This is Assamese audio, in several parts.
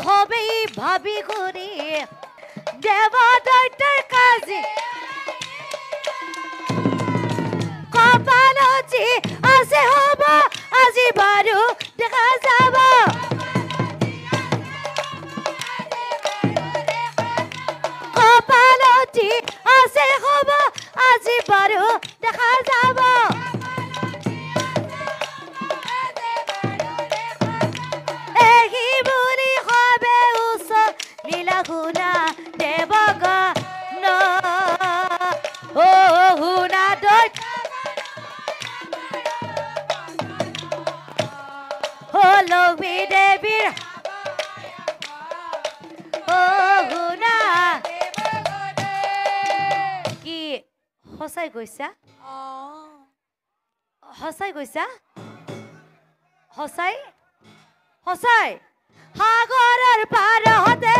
হবেই ভাবি ঘুৰি দেবা দৈত্যৰ কাজি কপালজি আছে হব আজি বাৰু দেখা যাব কপালজি আছে হব আজি বাৰু দেখা যাব এই বুলি হবে উচ লীলা শুনা দেবগ ন ও শুনা দৈত্য লক্ষ্মী দেৱীৰ ও শুনা কি সঁচাই কৈছা সঁচাই কৈছা সঁচাই সঁচাই সাগৰৰ পাৰতে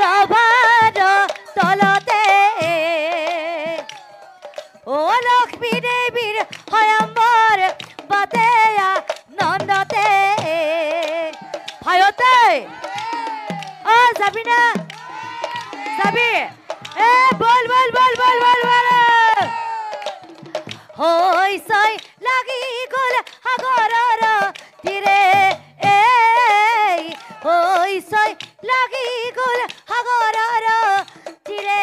ৰবাৰ তলতে ও লক্ষ্মী দেৱীৰ স্বয়ম্বৰ বাতেয়া নন্দতে ভাইতে ও যাবি না যাবি এ বল বল বল বল বল বল হৈছই লাগি গ'ল সাগৰৰ তীৰে এই হৈছই লাগি গ'ল সাগৰৰ তীৰে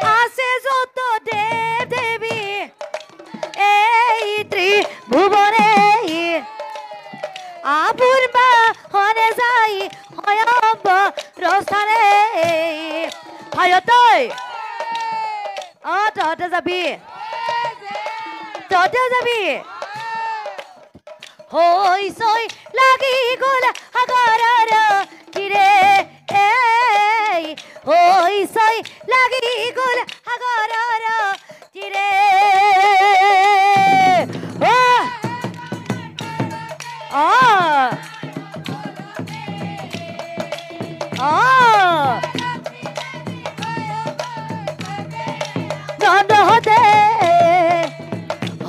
আছে যত দেৱ দেৱী এই ত্ৰিভুৱনে আপুৰ বাহনে যাই স্বয়ম্বৰ স্থানে ভাইতৈ তহঁতে যাবি তহঁতেও যাবি হৈছই লাগি গ'ল সাগৰৰ তীৰে এই হৈছই লাগি গ'ল সাগৰৰ তীৰে নন্দহতে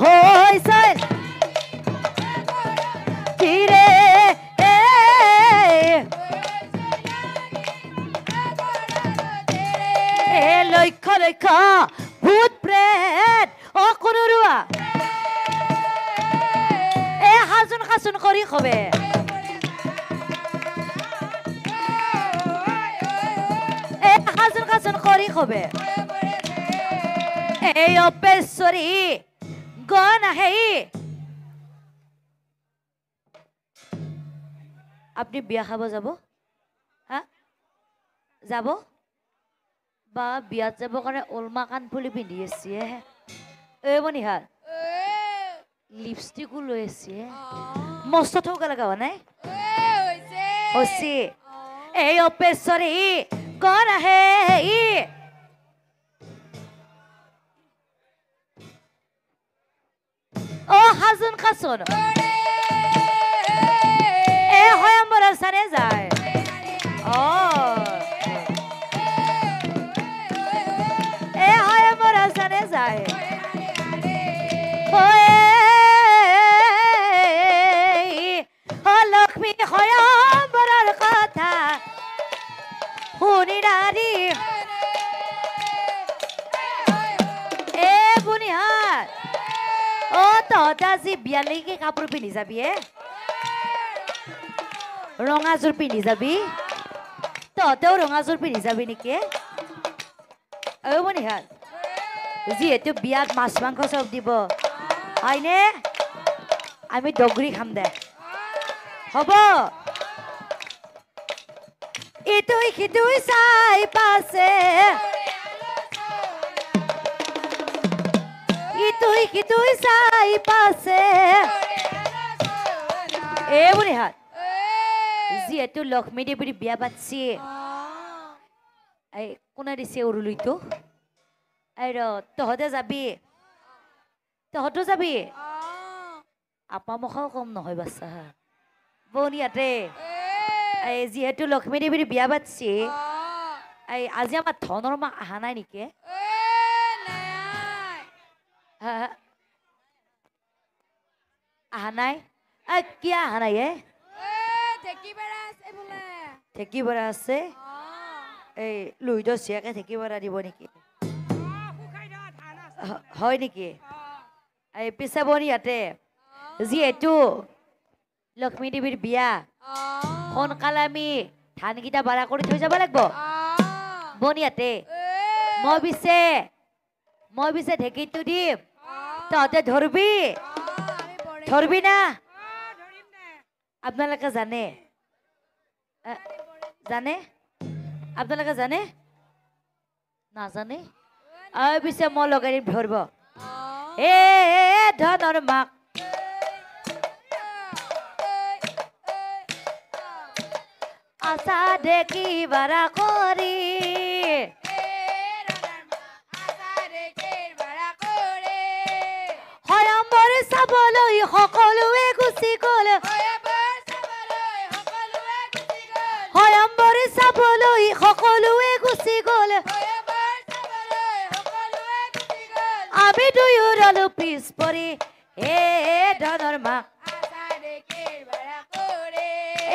হৈছই তীৰে লক্ষ লক্ষ ভূত প্ৰেত অকৰুৱা এ হাজুন খাচুন কৰি খবে এ হাজুন খাচুন কৰি খবে এই অপেশ্বৰী গণ আহে আপনি বিয়া খাব যাব হা যাব বা বিয়াত যাব কাৰণে ওলমা কাণফুলি পিন্ধি আছে এই মনিহাল লিপষ্টিকো লৈ আছে মস্ত ঠৌকা লগা হোৱা নাই হৈছে এই অপেশ্বৰী গণ আহে ও হাজুন খাচুন এ স্বয়ম্বৰ স্থানে যায় এ স্বয়ম্বৰ স্থানে যায় লক্ষ্মী স্বয়ম্বৰৰ কথা শুনি নাৰী এ বুনিহাত ও তহঁতে আজি বিয়ালৈকে কাপোৰ পিন্ধি যাবি ৰঙাযোৰ পিন্ধি যাবি তহঁতেও ৰঙাযোৰ পিন্ধি যাবি নেকি ও মনিহাল যিহেতু বিয়াত মাছ মাংস চব দিব হয়নে আমি দগৰি খাম দে হ'ব ইটুই সিটুই চাই পাছে ইটুই সিটুই চাই পাছে এ বুঢ়ীহাত যিহেতু লক্ষ্মী দেৱীৰ বিয়া পাতিছে এই কোনে দিছে উৰুলিটো এই ৰ তহঁতে যাবি তহঁতো যাবি আপা মখাও কম নহয় বাচ্চা বোন ইয়াতে এই যিহেতু লক্ষ্মী দেৱীৰ বিয়া পাতিছে এই আজি আমাৰ ধনৰ মা অহা নাই নেকি অহা নাই কিয় অহা নাই ঢেঁকী বৰা আছে এই লুহিতৰ জীয়েকে ঢেঁকী বৰা দিব নেকি হয় নেকি এই পিছে বনি ইয়াতে যিহেতু লক্ষ্মী দেৱীৰ বিয়া সোনকালে আমি ধানকেইটা বাৰা কৰি থৈ যাব লাগিব বনি ইয়াতে মই পিছে ঢেঁকীটো দিম তহঁতে ধৰবি না আপোনালোকে জানে আপোনালোকে জানে নাজানে পিছে মই লগাই দিম ধৰিব এ ধনৰ মাক আশা দেখি বাৰা কৰি হয়ম্বৰ চাবলৈ সকলোৱে গুচি গ'ল হয়ম্বৰ চাবলৈ সকলোৱে গুচি গ'ল আমি দুয়ো ৰলো পিছ পৰি হে ধনৰ মাক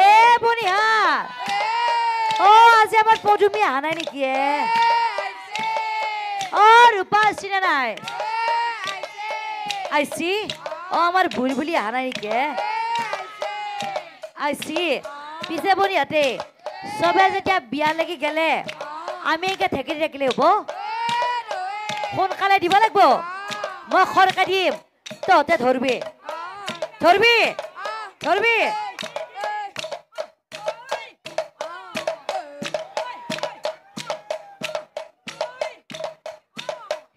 এ বনিহা আজি আমাৰ পদুমী অহা নাই নেকি ৰূপা আছে নে নাই আইছি আমাৰ বুলবুলি অহা নাই নেকি আইছি পিছে বনিহাতে চবে যেতিয়া বিয়া লাগি গেলে আমি একে ঢেঁকী থাকিলে হ'ব সোনকালে দিব লাগিব মই খৰকা দিম তহঁতে ধৰবি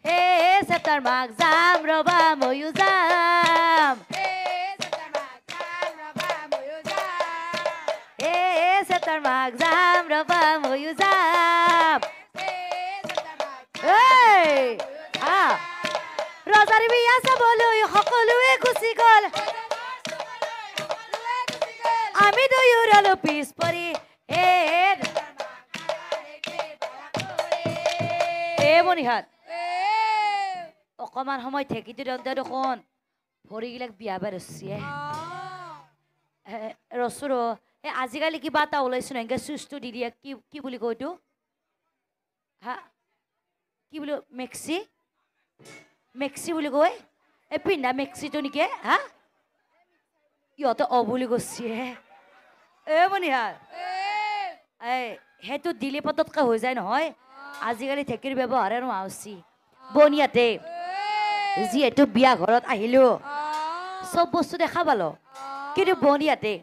হে চেপ্তাৰ মাক যাম ৰবা ময়ো যাম চেপ্তাৰ মাক যাম ৰবা ময়ো যাম ৰজাৰ বিয়া চাবলৈ সকলোৱে গুচি গ'ল আমি দুয়ো ৰলো পিছ পৰি মনিহাত অকমান সময় ঢেঁকীটো দিওঁতে দেখোন ভৰিগিলাক বিয়া বাৰ ৰচো আজিকালি কিবা এটা ওলাইছো ন এনেকে চুইচটো দি দিয়ে কি বুলি কয় এইটো কি বুলি মেক্সি বুলি কয় এই পিন্ধা মেক্সিটো নেকি ইহঁতে বুলি কৈছে মনিহাৰ সেইটো দিলে পততকে হৈ যায় নহয় আজিকালি ঢেঁকীৰ ব্যৱহাৰে নোহোৱা হৈছে বনিয়াতে যিহেতু বিয়া ঘৰত আহিলো চব বস্তু দেখা পালো কিন্তু বনিয়াতে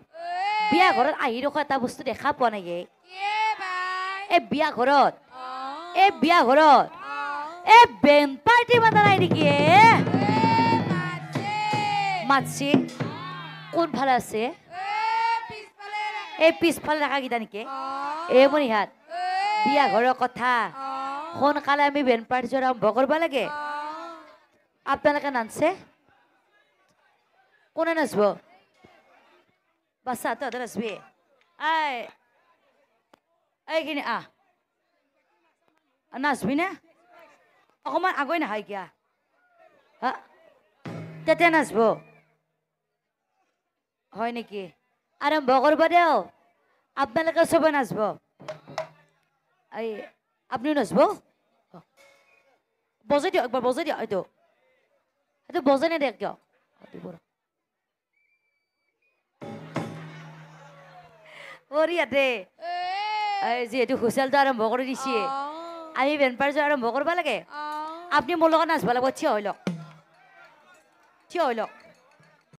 বিয়া ঘৰত আহি ৰখা এটা বস্তু দেখা পোৱা নাই এই বিয়া ঘৰত বেন পাৰ্টি মাতা নাই নেকি মাতছি কোনফালে আছে এই পিছফালে ৰাখাকেইটা নেকি মনিহাত বিয়া ঘৰৰ কথা সোনকালে আমি বেন পাৰ্টি আৰম্ভ কৰিব লাগে আপোনালোকে নাচে কোনে নাচব বাচ্চা তহঁতে নাচবি এইখিনি নাচবি না অকমান আগুৱাই নাখায় কিয়া তেতিয়া নাচব হয় নেকি আৰম্ভ কৰিব দিয়ক আপোনালোকে চবে নাচব আপুনিও নাচব বজাই দিয়ক একবাৰ বজাই দিয়ক এইটো বজাই নিদিয়ক কিয় ইয়াতে যিহেতু হুচেলটো আৰম্ভ কৰি দিছে আমি বেন পাৰ্টি আৰম্ভ কৰিব লাগে আপুনি মোৰ লগত নাচব লাগিব থিয় হৈ লওক